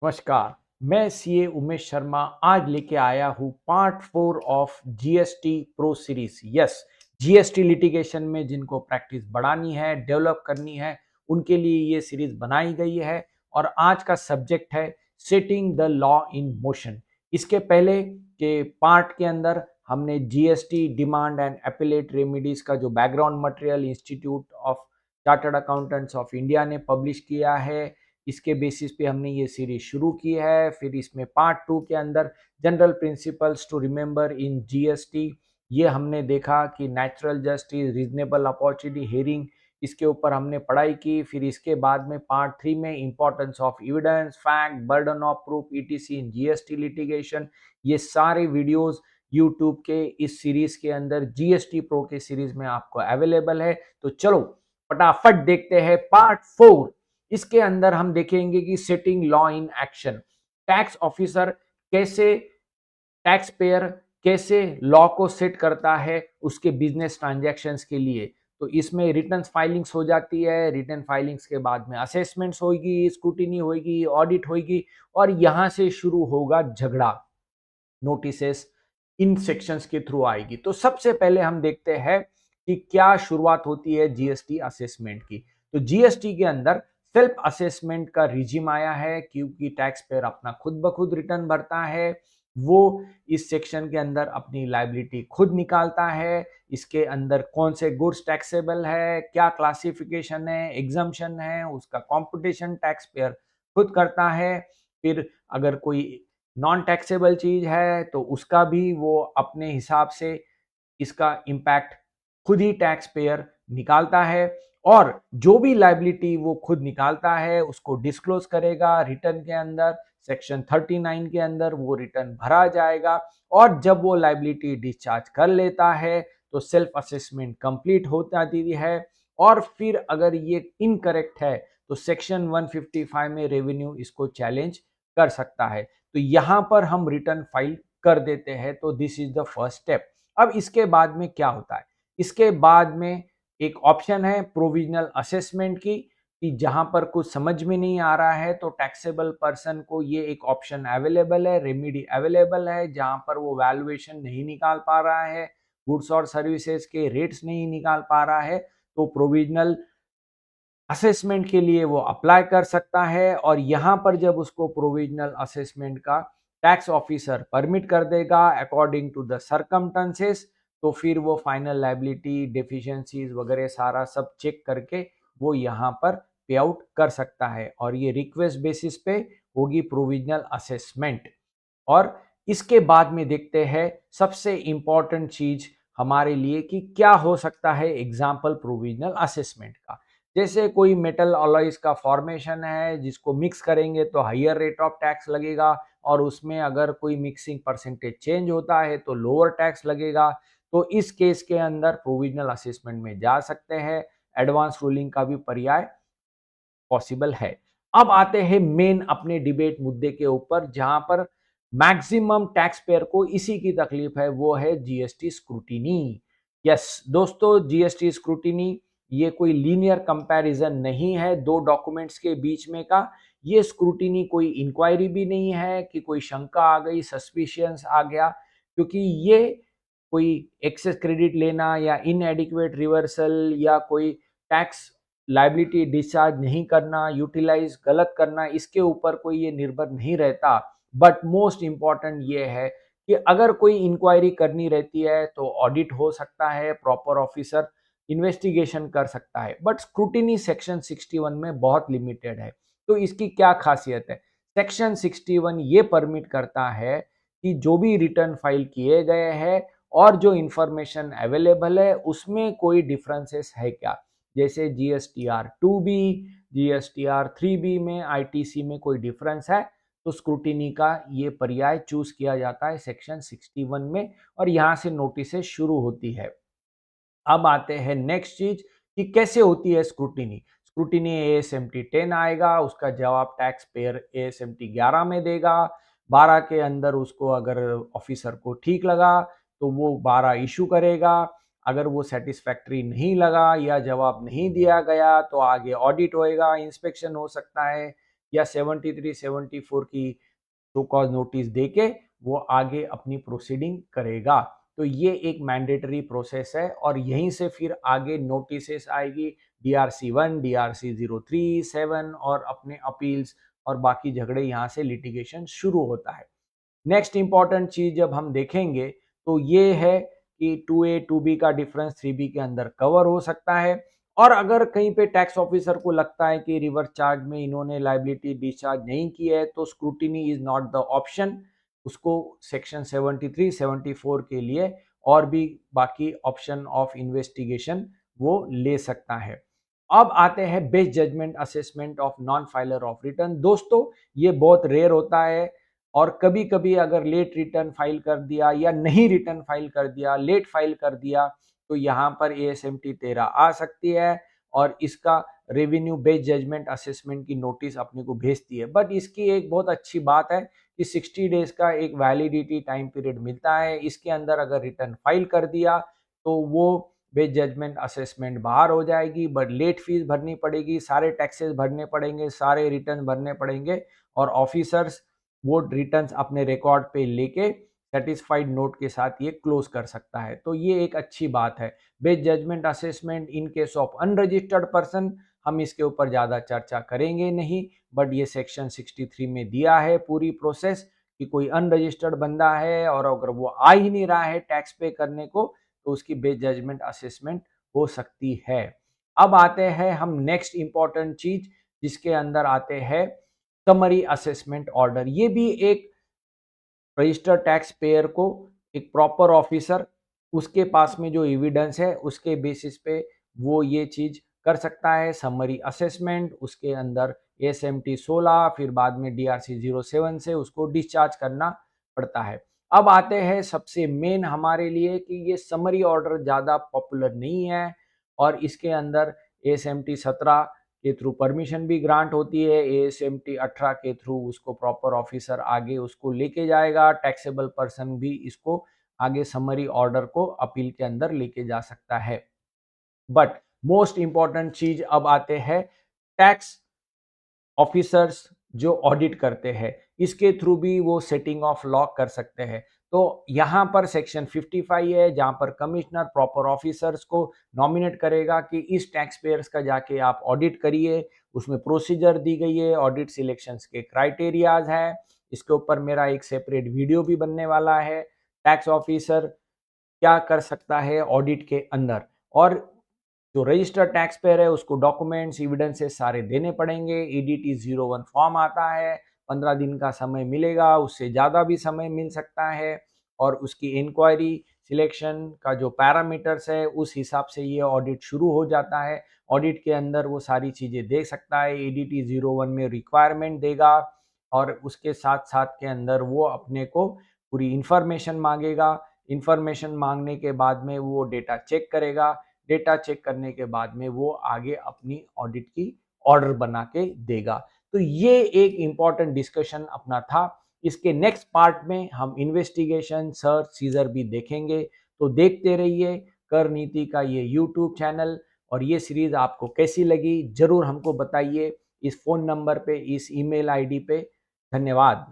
नमस्कार। मैं सीए उमेश शर्मा आज लेके आया हूँ part 4 of GST pro series. Yes, GST litigation में जिनको प्रैक्टिस बढ़ानी है, डेवलप करनी है, उनके लिए ये सीरीज बनाई गई है। और आज का सब्जेक्ट है setting the law in motion. इसके पहले के पार्ट के अंदर हमने GST demand and appellate remedies का जो background material institute of chartered accountants of India ने पब्लिश किया है, इसके बेसिस पे हमने ये सीरीज शुरू की है। फिर इसमें पार्ट 2 के अंदर general principles to remember in GST, ये हमने देखा कि natural justice, reasonable opportunity hearing, इसके ऊपर हमने पढ़ाई की। फिर इसके बाद में पार्ट 3 में importance of evidence, fact, burden of proof etc in GST litigation, ये सारे वीडियोस यूट्यूब के इस सीरीज के अंदर जीएसटी प्रो के सीरीज में आपको अवेलेबल है। तो चलो फटाफट देखते हैं पार्ट 4। इसके अंदर हम देखेंगे कि setting law in action, tax officer कैसे, टैक्स पेयर कैसे लॉ को सेट करता है उसके बिजनेस ट्रांजैक्शंस के लिए। तो इसमें रिटर्न फाइलिंग्स हो जाती है, रिटर्न फाइलिंग्स के बाद में असेसमेंट्स होगी, स्क्रूटिनी होगी, ऑडिट होगी, और यहां से शुरू होगा झगड़ा। नोटिसेस इन सेक्शंस के थ्रू आएगी। तो सबसे पहले हम देखते हैं कि क्या शुरुआत होती है जीएसटी असेसमेंट की। तो जीएसटी के अंदर सेल्फ असेसमेंट का रिजिम आया है, क्योंकि टैक्स पेयर अपना खुद ब खुद रिटर्न भरता है। वो इस सेक्शन के अंदर अपनी लायबिलिटी खुद निकालता है। इसके अंदर कौन से गुड्स टैक्सेबल है, क्या क्लासिफिकेशन है, एग्जम्पशन है, उसका कॉम्पुटेशन टैक्स पेयर खुद करता है। फिर अगर कोई नॉन टैक्सेबल चीज है तो उसका भी वो अपने हिसाब से इसका इम्पैक्ट खुद ही टैक्स पेयर निकालता है। और जो भी लायबिलिटी वो खुद निकालता है उसको डिस्क्लोज करेगा रिटर्न के अंदर। सेक्शन 39 के अंदर वो रिटर्न भरा जाएगा, और जब वो लायबिलिटी डिस्चार्ज कर लेता है तो सेल्फ असेसमेंट कंप्लीट हो जाती है। और फिर अगर ये इनकरेक्ट है तो सेक्शन 155 में रेवेन्यू इसको चैलेंज कर सकता है। तो यहां पर हम रिटर्न फाइल कर देते हैं। तो this is the first step. अब इसके बाद में क्या होता है, इसके बाद में एक ऑप्शन है प्रोविजनल असेसमेंट की, कि जहां पर कुछ समझ में नहीं आ रहा है तो टैक्सेबल पर्सन को ये एक ऑप्शन अवेलेबल है, रेमेडी अवेलेबल है, जहां पर वो वैल्यूएशन नहीं निकाल पा रहा है, गुड्स और सर्विसेज के रेट्स नहीं निकाल पा रहा है, तो प्रोविजनल असेसमेंट के लिए वो अप्लाई कर सकता है। और यहां पर जब उसको प्रोविजनल असेसमेंट का टैक्स ऑफिसर परमिट कर देगा अकॉर्डिंग टू द सर्कमस्टेंसेस, तो फिर वो फाइनल लायबिलिटी, डेफिशिएंसीज वगैरह सारा सब चेक करके वो यहाँ पर पे आउट कर सकता है। और ये रिक्वेस्ट बेसिस पे होगी प्रोविजनल असेसमेंट। और इसके बाद में देखते हैं सबसे इंपॉर्टेंट चीज हमारे लिए कि क्या हो सकता है एग्जाम्पल प्रोविजनल असेसमेंट का। जैसे कोई मेटल अलॉयज का फॉर्मेशन है जिसको मिक्स करेंगे तो हायर रेट ऑफ टैक्स लगेगा, और उसमें अगर कोई मिक्सिंग परसेंटेज चेंज होता है तो लोअर टैक्स लगेगा। तो इस केस के अंदर प्रोविजनल असेसमेंट में जा सकते हैं। एडवांस रूलिंग का भी पर्याय पॉसिबल है। अब आते हैं मेन अपने डिबेट मुद्दे के ऊपर, जहां पर मैक्सिमम टैक्स पेयर को इसी की तकलीफ है, वो है जीएसटी स्क्रूटिनी। यस दोस्तों, जीएसटी स्क्रूटिनी ये कोई लीनियर कंपैरिजन नहीं है दो डॉक्यूमेंट्स के बीच में का। ये स्क्रूटिनी कोई इंक्वायरी भी नहीं है कि कोई शंका आ गई, सस्पिशियंस आ गया, क्योंकि ये कोई एक्सेस क्रेडिट लेना या इनएडिक्वेट रिवर्सल या कोई टैक्स लायबिलिटी डिस्चार्ज नहीं करना, यूटिलाइज गलत करना, इसके ऊपर कोई ये निर्भर नहीं रहता। बट मोस्ट इंपॉर्टेंट ये है कि अगर कोई इंक्वायरी करनी रहती है तो ऑडिट हो सकता है, प्रॉपर ऑफिसर इन्वेस्टिगेशन कर सकता है। बट स्क्रूटिनी सेक्शन 61 में बहुत लिमिटेड है। तो इसकी क्या खासियत है, सेक्शन 61 ये परमिट करता है कि जो भी रिटर्न फाइल किए गए हैं और जो इंफॉर्मेशन अवेलेबल है उसमें कोई डिफरेंसेस है क्या। जैसे जीएसटीआर 2B, जीएसटीआर 3B में, आईटीसी में कोई डिफरेंस है तो स्क्रूटिनी का ये पर्याय चूज किया जाता है सेक्शन 61 में, और यहां से नोटिसेस शुरू होती है। अब आते हैं नेक्स्ट चीज कि कैसे होती है स्क्रूटिनी। स्क्रूटिनी एएसएमटी 10 आएगा, उसका जवाब टैक्स पेयर एएसएमटी 11 में देगा। 12 के अंदर उसको अगर ऑफिसर को ठीक लगा तो वो 12 इशू करेगा। अगर वो सेटिस्फैक्ट्री नहीं लगा या जवाब नहीं दिया गया तो आगे ऑडिट होएगा, इंस्पेक्शन हो सकता है, या 73 74 की शो कॉज नोटिस देके वो आगे अपनी प्रोसीडिंग करेगा। तो ये एक मैंडेटरी प्रोसेस है और यहीं से फिर आगे नोटिसेस आएगी DRC 1, DRC 03, 7 और अपने अपील्स और बाकी झगड़े यहाँ से लिटिगेशन शुरू होता है। नेक्स्ट इंपॉर्टेंट चीज जब हम देखेंगे तो ये है कि 2A 2B का डिफरेंस 3B के अंदर कवर हो सकता है। और अगर कहीं पे टैक्स ऑफिसर को लगता है कि रिवर्स चार्ज में इन्होंने लाइबिलिटी डिस्चार्ज नहीं की है तो scrutiny is not the option, उसको सेक्शन 73 74 के लिए और भी बाकी ऑप्शन ऑफ इन्वेस्टिगेशन वो ले सकता है। अब आते हैं best judgement assessment of non filer of return. दोस्तों ये बहुत रेयर होता है और कभी कभी अगर लेट रिटर्न फाइल कर दिया या नहीं रिटर्न फाइल कर दिया, लेट फाइल कर दिया, तो यहाँ पर ASMT 13 आ सकती है और इसका रेवेन्यू बेस्ड जजमेंट असेसमेंट की नोटिस अपने को भेजती है। बट इसकी एक बहुत अच्छी बात है कि 60 डेज का एक वैलिडिटी टाइम पीरियड मिलता है। इसके अंदर अगर रिटर्न फाइल कर दिया तो वो बेस्ड जजमेंट असेसमेंट बाहर हो जाएगी, बट लेट फीस भरनी पड़ेगी, सारे टैक्सेस भरने पड़ेंगे, सारे रिटर्न भरने पड़ेंगे और ऑफिसर्स वो रिटर्न्स अपने रिकॉर्ड पे लेके सेटिस्फाइड नोट के साथ ये क्लोज कर सकता है। तो ये एक अच्छी बात है। Based judgement assessment in case of unregistered person हम इसके ऊपर ज़्यादा चर्चा करेंगे नहीं, बट ये सेक्शन 63 में दिया है पूरी प्रोसेस कि कोई अनरजिस्टर्ड बंदा है और अगर वो आ ही नहीं रहा है टैक्स पे करने को तो उसकी बेस्ड जजमेंट असेसमेंट हो सकती है। अब आते हैं हम नेक्स्ट इंपॉर्टेंट चीज जिसके अंदर आते हैं समरी असेसमेंट ऑर्डर। ये भी एक रजिस्टर्ड टैक्स पेयर को एक प्रॉपर ऑफिसर उसके पास में जो एविडेंस है उसके बेसिस पे वो ये चीज कर सकता है। समरी असेसमेंट उसके अंदर ASMT 16 फिर बाद में DRC 07 से उसको डिस्चार्ज करना पड़ता है। अब आते हैं सबसे मेन हमारे लिए कि ये समरी ऑर्डर ज़्यादा पॉपुलर नहीं है और इसके अंदर ASMT 17 के थ्रू परमिशन भी ग्रांट होती है, ASMT 18 के थ्रू उसको प्रॉपर ऑफिसर आगे उसको लेके जाएगा, टैक्सेबल पर्सन भी इसको आगे समरी ऑर्डर को अपील के अंदर लेके जा सकता है। बट मोस्ट इंपॉर्टेंट चीज अब आते हैं टैक्स ऑफिसर्स जो ऑडिट करते हैं, इसके थ्रू भी वो सेटिंग ऑफ लॉ कर सकते हैं। तो यहाँ पर सेक्शन 55 है जहाँ पर कमिश्नर प्रॉपर ऑफिसर्स को नॉमिनेट करेगा कि इस टैक्स पेयर्स का जाके आप ऑडिट करिए। उसमें प्रोसीजर दी गई है, ऑडिट सिलेक्शंस के क्राइटेरियाज है। इसके ऊपर मेरा एक सेपरेट वीडियो भी बनने वाला है, टैक्स ऑफिसर क्या कर सकता है ऑडिट के अंदर। और जो रजिस्टर्ड टैक्स पेयर है उसको डॉक्यूमेंट्स एविडेंसेस सारे देने पड़ेंगे। EDT 01 फॉर्म आता है, 15 दिन का समय मिलेगा, उससे ज़्यादा भी समय मिल सकता है और उसकी इंक्वायरी सिलेक्शन का जो पैरामीटर्स है उस हिसाब से ये ऑडिट शुरू हो जाता है। ऑडिट के अंदर वो सारी चीज़ें देख सकता है। EDT 01 में रिक्वायरमेंट देगा और उसके साथ साथ के अंदर वो अपने को पूरी इंफॉर्मेशन मांगेगा। इंफॉर्मेशन मांगने के बाद में वो डेटा चेक करेगा, डेटा चेक करने के बाद में वो आगे अपनी ऑडिट की ऑर्डर बना के देगा। तो ये एक इंपॉर्टेंट डिस्कशन अपना था। इसके नेक्स्ट पार्ट में हम इन्वेस्टिगेशन सर्च सीजर भी देखेंगे। तो देखते रहिए कर नीति का ये यूट्यूब चैनल और ये सीरीज आपको कैसी लगी जरूर हमको बताइए इस फोन नंबर पे, इस ईमेल आईडी पे। धन्यवाद।